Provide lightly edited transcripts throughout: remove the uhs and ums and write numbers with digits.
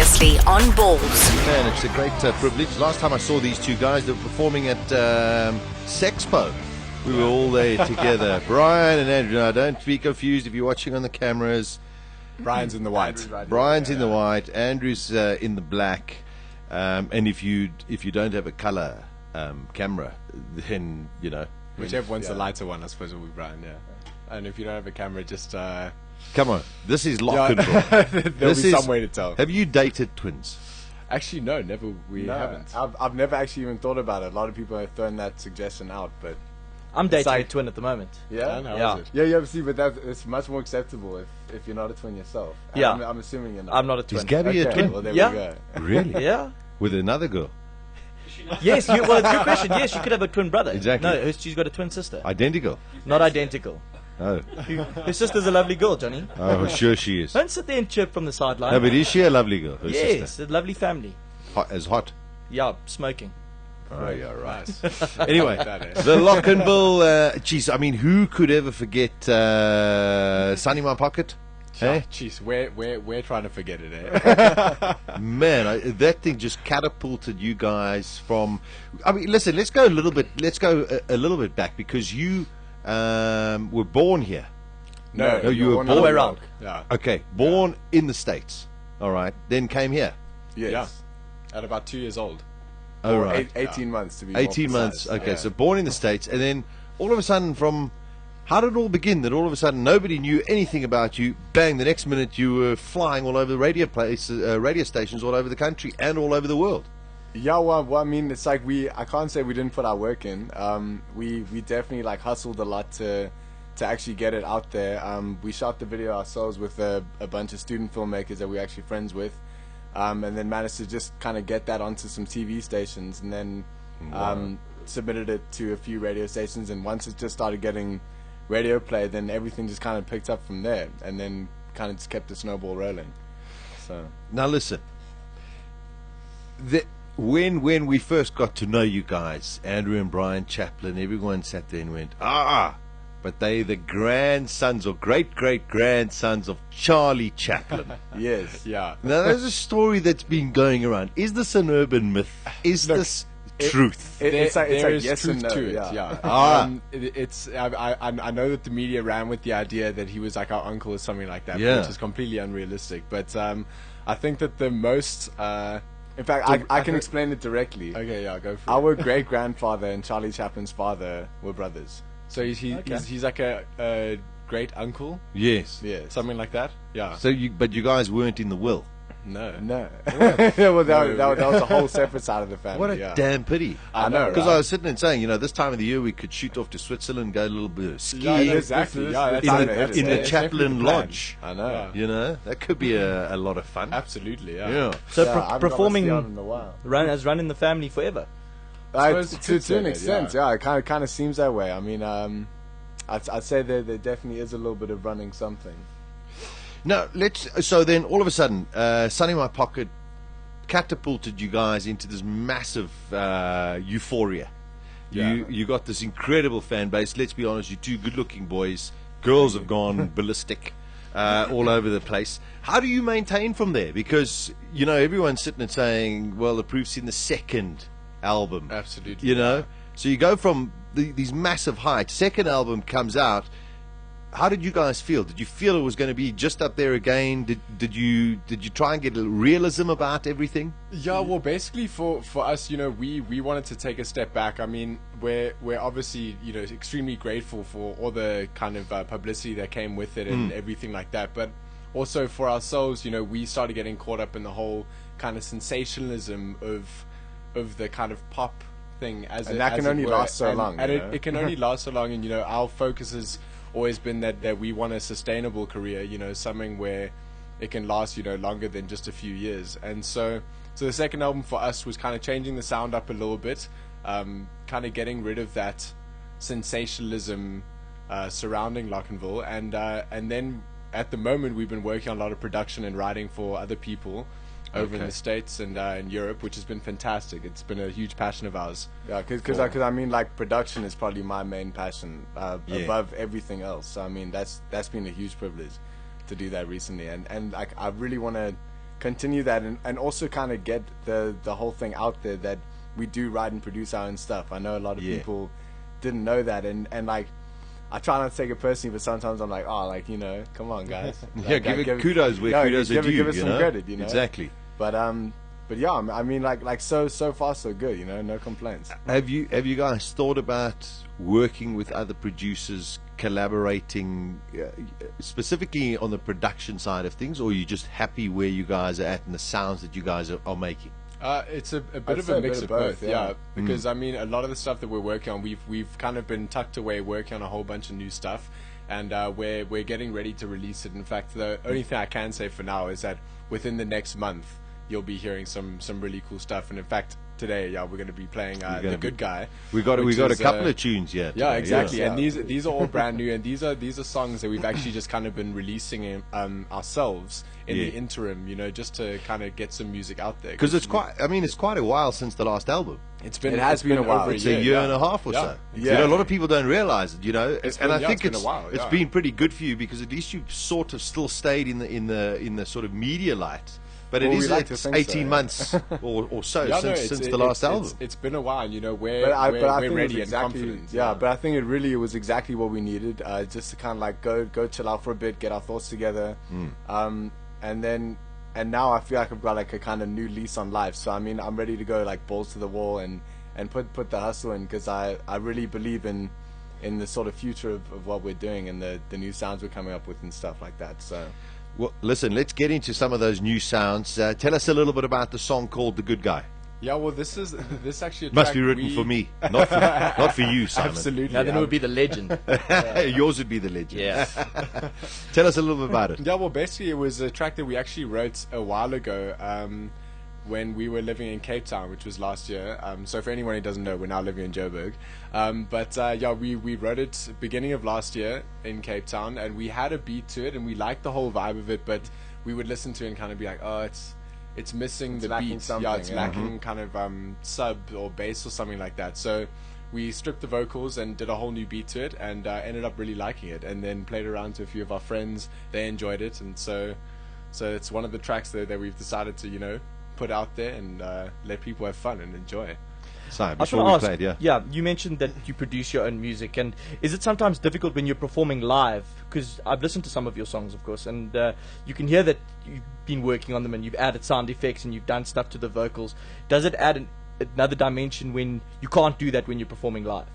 Previously on Balls. Man, it's a great privilege. Last time I saw these two guys, they were performing at Sexpo. We were all there together. Brian and Andrew. Now, don't be confused if you're watching on the cameras. Brian's in the white. Brian's in the white. Andrew's in the black. And if you don't have a color camera, then you know. Whichever one's the lighter one, I suppose, will be Brian. Yeah. And if you don't have a camera, just come on. This is Locnville. There'll be some way to tell. Have you dated twins? Actually, no, never. We haven't. I've never actually even thought about it. A lot of people have thrown that suggestion out, but I'm dating a twin at the moment. yeah, How is it? yeah. See, but it's much more acceptable if you're not a twin yourself. And Yeah. I'm assuming you're not. I'm not a twin. Is Gabby a Okay, twin? well, there Yeah. we go. Really? Yeah. With another girl? Yes. Well, it's a good question. Yes, you could have a twin brother. Exactly. No, she's got a twin sister. Identical? Not identical. Oh. Her sister's a lovely girl, Johnny. Oh, sure she is. Don't sit there and chirp from the sideline. No, but is she a lovely girl? Her Yes, sister? a lovely family. As hot? Yeah, smoking. Oh, yeah, right. Nice. Anyway, That is. the Locnville, geez, I mean, who could ever forget Sun in My Pocket? Hey? Jeez, we're trying to forget it, eh? Man, that thing just catapulted you guys from. I mean, listen, let's go a little bit back because you were born here. No, you were born born All the way around. Yeah. Okay, born in the States. All right, then came here. Yes. Yeah. At about 2 years old. All Or right, 18 months to be 18 more months. precise. Okay, Yeah. so born in the States, and then all of a sudden, how did it all begin? That all of a sudden nobody knew anything about you. Bang! The next minute you were flying all over the radio stations all over the country and all over the world. Yeah, well, I mean, it's like I can't say we didn't put our work in. We definitely like hustled a lot to actually get it out there. We shot the video ourselves with a bunch of student filmmakers that we're actually friends with, and then managed to just kind of get that onto some TV stations, and then submitted it to a few radio stations. And once it just started getting radio play, then everything just kind of picked up from there, and then kind of just kept the snowball rolling. So Now listen, when we first got to know you guys, Andrew and Brian Chaplin, everyone sat there and went, but they the grandsons or great-great-grandsons of Charlie Chaplin. yes, Yeah. Now there's a story that's been going around. Is this an urban myth? Is this truth? it's like There is yes and truth no. to it. Yeah. It's I know that the media ran with the idea that he was like our uncle or something like that, Yeah. which is completely unrealistic. But I think that the most In fact, I can explain it directly. okay, yeah, go for it. Our great grandfather and Charlie Chaplin's father were brothers. So he's like a great uncle, Yes. Yes. something like that. Yeah. So but you guys weren't in the will. No. No. Well, that was a whole separate side of the family. What a yeah. damn pity. I know, Because right? I was sitting and saying, this time of the year we could shoot off to Switzerland, go a little bit of ski Yeah, this- exactly. this- Yeah, this that's in time the, ahead, in the it's Chaplin definitely the plan. Lodge. I know. That could be a lot of fun. Absolutely. Yeah. Yeah. So Yeah, I haven't got my performing ski out in a while. has run in the family forever. suppose you could To say an that, extent, yeah. yeah. It kind of seems that way. I mean, I'd say there definitely is a little bit of running something. Now so then all of a sudden, Sun in My Pocket catapulted you guys into this massive euphoria. You got this incredible fan base. Let's be honest, you're two good-looking boys. Girls have gone ballistic all over the place. How do you maintain from there? Because everyone's sitting and saying, "Well, the proof's in the second album." Absolutely. So you go from these massive heights. Second album comes out. How did you guys feel? Did you feel it was going to be just up there again? Did you try and get a little realism about everything? Yeah, well, basically for us, we wanted to take a step back. I mean, we're obviously, extremely grateful for all the kind of publicity that came with it and everything like that. But also for ourselves, we started getting caught up in the whole kind of sensationalism of the kind of pop thing. And that can only last so long, And you know? it can only last so long. And, our focus has always been that we want a sustainable career, something where it can last, longer than just a few years. And so the second album for us was kind of changing the sound up a little bit, kind of getting rid of that sensationalism surrounding Locnville, and then at the moment we've been working on a lot of production and writing for other people over in the States and in Europe, which has been fantastic. It's been a huge passion of ours. Yeah, because I mean, like, production is probably my main passion above everything else. So, I mean, that's been a huge privilege to do that recently, and like I really want to continue that and also kind of get the whole thing out there that we do write and produce our own stuff. I know a lot of people didn't know that, and like, I try not to take it personally, but sometimes I'm like, oh, like, you know, come on, guys. Yeah, give it kudos where kudos are due. Give it some credit, you know. Exactly. But yeah, I mean, like so far so good, you know, no complaints. Have you guys thought about working with other producers, collaborating, specifically on the production side of things, or are you just happy where you guys are at and the sounds that you guys are making? It's a bit of a mix of both, yeah. Because I mean, a lot of the stuff that we're working on, we've kind of been tucked away working on a whole bunch of new stuff, and we're getting ready to release it. In fact, the only thing I can say for now is that within the next month, you'll be hearing some really cool stuff. And in fact, today, we're going to be playing The Good Guy. We got a couple of tunes yet. Yeah, exactly. And these are all brand new, and these are songs that we've actually just kind of been releasing ourselves in the interim, you know, just to kind of get some music out there. Because it's quite a while since the last album. It has been a while. It's a year and a half or so. Yeah. You know, a lot of people don't realize it. You know, I think been a while, it's been pretty good for you because at least you've sort of still stayed in the sort of media light. But it's 18 months or so since the last album. It's been a while, you know. We're ready and confident. Yeah, but I think it was exactly what we needed, just to kind of like go chill out for a bit, get our thoughts together, and now I feel like I've got like a kind of new lease on life. So I mean, I'm ready to go like balls to the wall and put the hustle in, because I really believe in the sort of future of what we're doing and the new sounds we're coming up with and stuff like that. So. Well, listen, let's get into some of those new sounds. Tell us a little bit about the song called The Good Guy. Yeah, well, this actually must be written for me, not for you, Simon. Absolutely. Now then it would be the legend. Yours would be the legend. Yeah. Tell us a little bit about it. Yeah, well, basically it was a track that we actually wrote a while ago when we were living in Cape Town, which was last year. So for anyone who doesn't know, we're now living in Joburg. We wrote it beginning of last year in Cape Town, and we had a beat to it, and we liked the whole vibe of it, but we would listen to it and kind of be like, oh, it's missing the beat. Yeah, it's lacking kind of sub or bass or something like that. So we stripped the vocals and did a whole new beat to it, and ended up really liking it, and then played around to a few of our friends. They enjoyed it, and so it's one of the tracks that we've decided to, you know, put out there and let people have fun and enjoy. So before we played, yeah, you mentioned that you produce your own music, and is it sometimes difficult when you're performing live? Because I've listened to some of your songs, of course, and you can hear that you've been working on them and you've added sound effects and you've done stuff to the vocals. Does it add another dimension when you can't do that when you're performing live?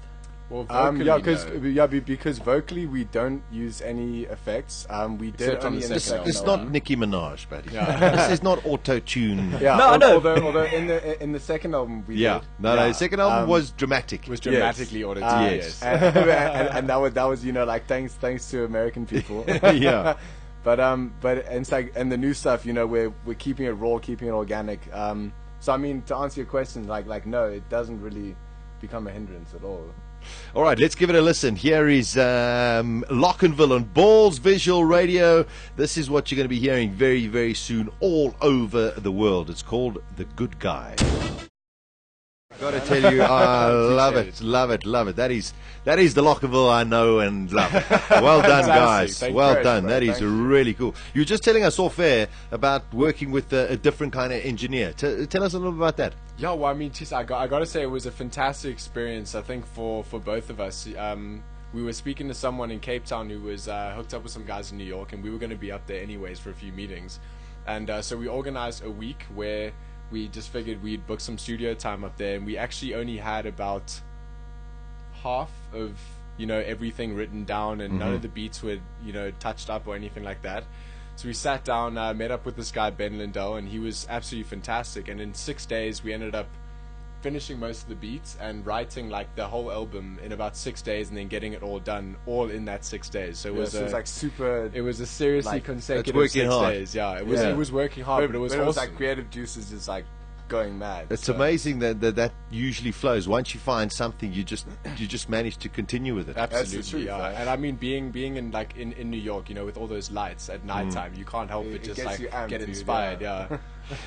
Well, vocally, because vocally we don't use any effects. We did Except on only the in the second second It's album. not Nicki Minaj, buddy. Yeah. This is not auto-tune. Yeah, No, I know. Although in the second album we did. The second album was dramatic. was dramatically audited. Yes. and that was you know, like thanks to American people. Yeah. But it's like, and the new stuff, you know, we're keeping it raw, keeping it organic. So I mean, to answer your question, like no, it doesn't really become a hindrance at all. All right, let's give it a listen. Here is Locnville on Balls Visual Radio. This is what you're going to be hearing very, very soon all over the world. It's called The Good Guy. Got to tell you, I love it. That is the Locnville I know and love. Well done, guys. Well done. That is really cool. You were just telling us off air about working with a different kind of engineer. Tell us a little bit about that. Yeah, well, I mean, I got to say it was a fantastic experience, I think, for both of us. We were speaking to someone in Cape Town who was hooked up with some guys in New York, and we were going to be up there anyways for a few meetings. And so we organized a week where we just figured we'd book some studio time up there, and we actually only had about half of, you know, everything written down, and none of the beats were, you know, touched up or anything like that. So we sat down, met up with this guy, Ben Lindell, and he was absolutely fantastic. And in 6 days, we ended up finishing most of the beats and writing like the whole album in about 6 days, and then getting it all done all in that 6 days. So it was like super. It was a seriously like, consecutive working 6 hard. days. Yeah, it was working hard, but it was It awesome. was like creative juices just like going mad. It's amazing that usually flows. Once you find something, you just manage to continue with it. Absolutely, That's the truth, yeah. right? And I mean, being in like in New York, you know, with all those lights at nighttime, you can't help but It just gets like you amped, get dude, inspired. yeah.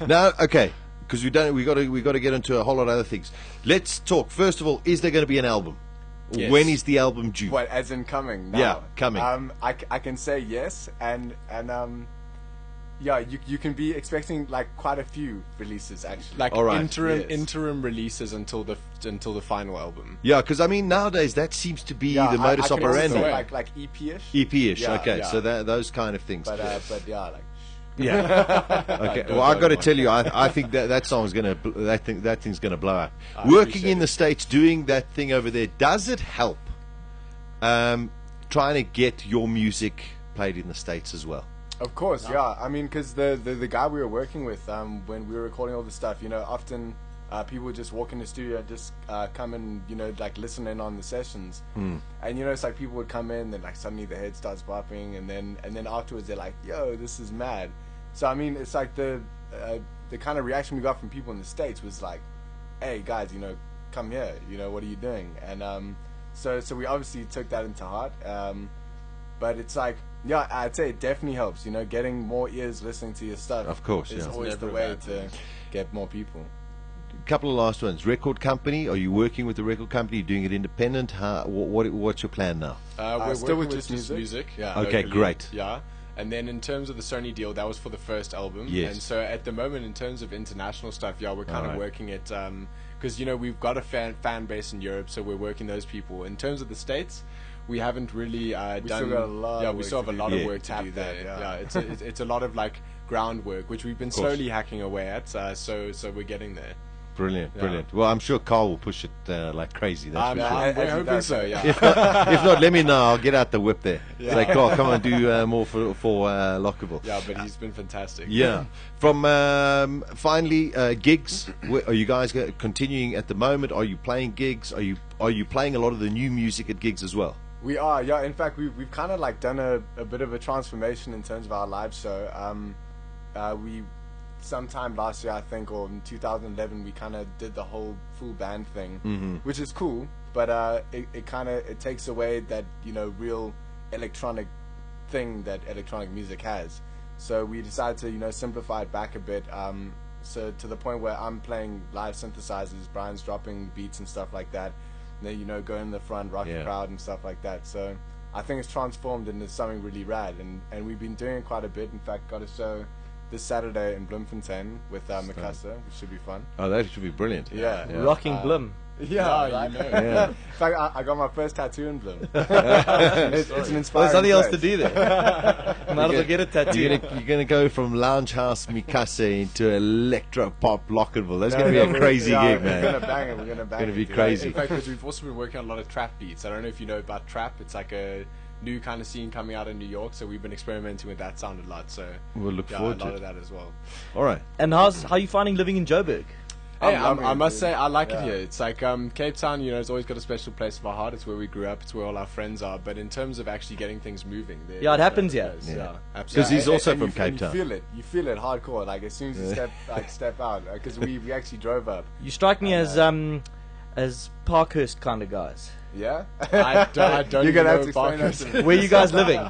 Yeah. Now, okay, because we got to get into a whole lot of other things. Let's talk. First of all, is there going to be an album? Yes. When is the album due? What, as in coming? Now? Yeah, coming. I can say yes, and yeah, you can be expecting like quite a few releases actually. Like All right. interim releases until the final album. Yeah, because I mean nowadays that seems to be yeah, the modus I can also operandi. say like EP-ish. EP-ish. Yeah, okay, yeah. so those kind of things. But yeah, like. Yeah. Okay. Well, I got to tell you, I think that song's gonna that thing's gonna blow up. I Working appreciate in the States, doing that thing over there, does it help? Trying to get your music played in the States as well. Of course, yeah. I mean, because the guy we were working with, when we were recording all the stuff, often people would just walk in the studio and just come and, like listen in on the sessions. And, it's like people would come in, then like suddenly the head starts bopping, and then afterwards they're like, yo, this is mad. So, I mean, it's like the kind of reaction we got from people in the States was like, hey, guys, come here, what are you doing? And so we obviously took that into heart. But it's like, yeah, I'd say it definitely helps, getting more ears listening to your stuff. Of course, is yeah. always the Never a way bad to thing. get more people. Couple of last ones. Record company? Are you working with the record company? Doing it independent? What's your plan now? We're still working with with just music. Yeah. Okay, locally. great. Yeah. And then in terms of the Sony deal, that was for the first album. Yes. And so at the moment, in terms of international stuff, yeah, we're kind Alright. of working it because we've got a fan base in Europe, so we're working those people. In terms of the States, we haven't really done. still got a lot yeah, of we work still have to a do. lot Yeah. of work to Tap do that, there. yeah. It's a lot of like groundwork, which we've been course. slowly hacking away at. So we're getting there. Brilliant, Yeah. brilliant. Well, I'm sure Carl will push it like crazy. That's for sure. as We're he hoping does. so. Yeah. If not, let me know. I'll get out the whip there. Say, Carl, come and do more for Locnville. Yeah, but he's been fantastic. Yeah. From finally gigs. Are you guys continuing at the moment? Are you playing gigs? Are you playing a lot of the new music at gigs as well? We are, yeah. In fact, we've kind of like done a bit of a transformation in terms of our live show. We sometime last year, I think, or in 2011, we kind of did the whole full band thing, which is cool. But it takes away that real electronic thing that electronic music has. So we decided to simplify it back a bit. So to the point where I'm playing live synthesizers, Brian's dropping beats and stuff like that. And then go in the front, rock the crowd and stuff like that. So I think it's transformed into something really rad, and we've been doing it quite a bit. In fact, got a show this Saturday in Bloemfontein with Mikasa, which should be fun. Oh, that should be brilliant. Yeah. Rocking Blum. Yeah, Yeah, right. you know. Yeah. In fact, I got my first tattoo in Bloom. It's an There's inspiring nothing else to place. do there. Might as well get a tattoo. You're gonna go from lounge house Mikasa into electro pop Locnville. That's gonna be a crazy gig, We're man. gonna bang it. We're gonna bang Gonna it. be dude. crazy. In fact, because we've also been working on a lot of trap beats. I don't know if you know about trap. It's like a new kind of scene coming out in New York. So we've been experimenting with that sound a lot. So We'll look yeah, forward a to lot it. of that as well. All right. And how are you finding living in Joburg? Hey, I'm loving I it, must dude. say I like it Yeah. here. It's like Cape Town. It's always got a special place in my heart. It's where we grew up. It's where all our friends are. But in terms of actually getting things moving, Yeah, it happens here. Yeah, Because absolutely. he's also and from you, Cape and Town. You feel it hardcore. Like as soon as you step out, because we actually drove up. You strike me as Parkhurst kind of guys. Yeah. I don't You're even gonna have know to explain that Parkhurst. to me. Where are you guys living?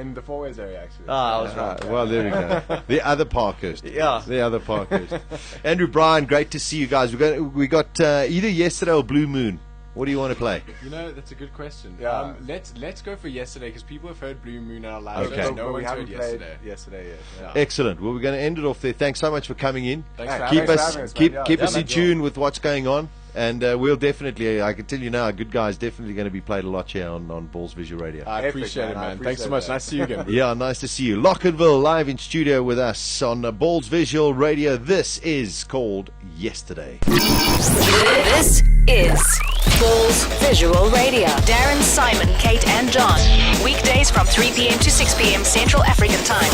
In the Four Ways area, actually. I was wrong. Well, there we go. The other Parkhurst. Yeah. The other Parkhurst. Andrew, Brian, great to see you guys. We got either yesterday or Blue Moon. What do you want to play? That's a good question. Yeah. Let's go for yesterday because people have heard Blue Moon in our live Okay. shows. But No we one's haven't heard played yesterday. yesterday yet. Yeah. Excellent. Well, we're going to end it off there. Thanks so much for coming in. Thanks for Keep having us man. keep Yeah. keep Yeah, us in man. tune with what's going on, and we'll definitely. I can tell you now, a good guy is definitely going to be played a lot here on Balls Visual Radio. I Epic, appreciate man. it, I man. Thanks so appreciate much. that. Nice to see you again. bro. Yeah, nice to see you. Locnville live in studio with us on Balls Visual Radio. This is called Yesterday. This is Balls Visual Radio. Darren, Simon, Kate, and John. Weekdays from 3 p.m. to 6 p.m. Central African Time.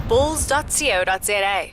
Balls.co.za.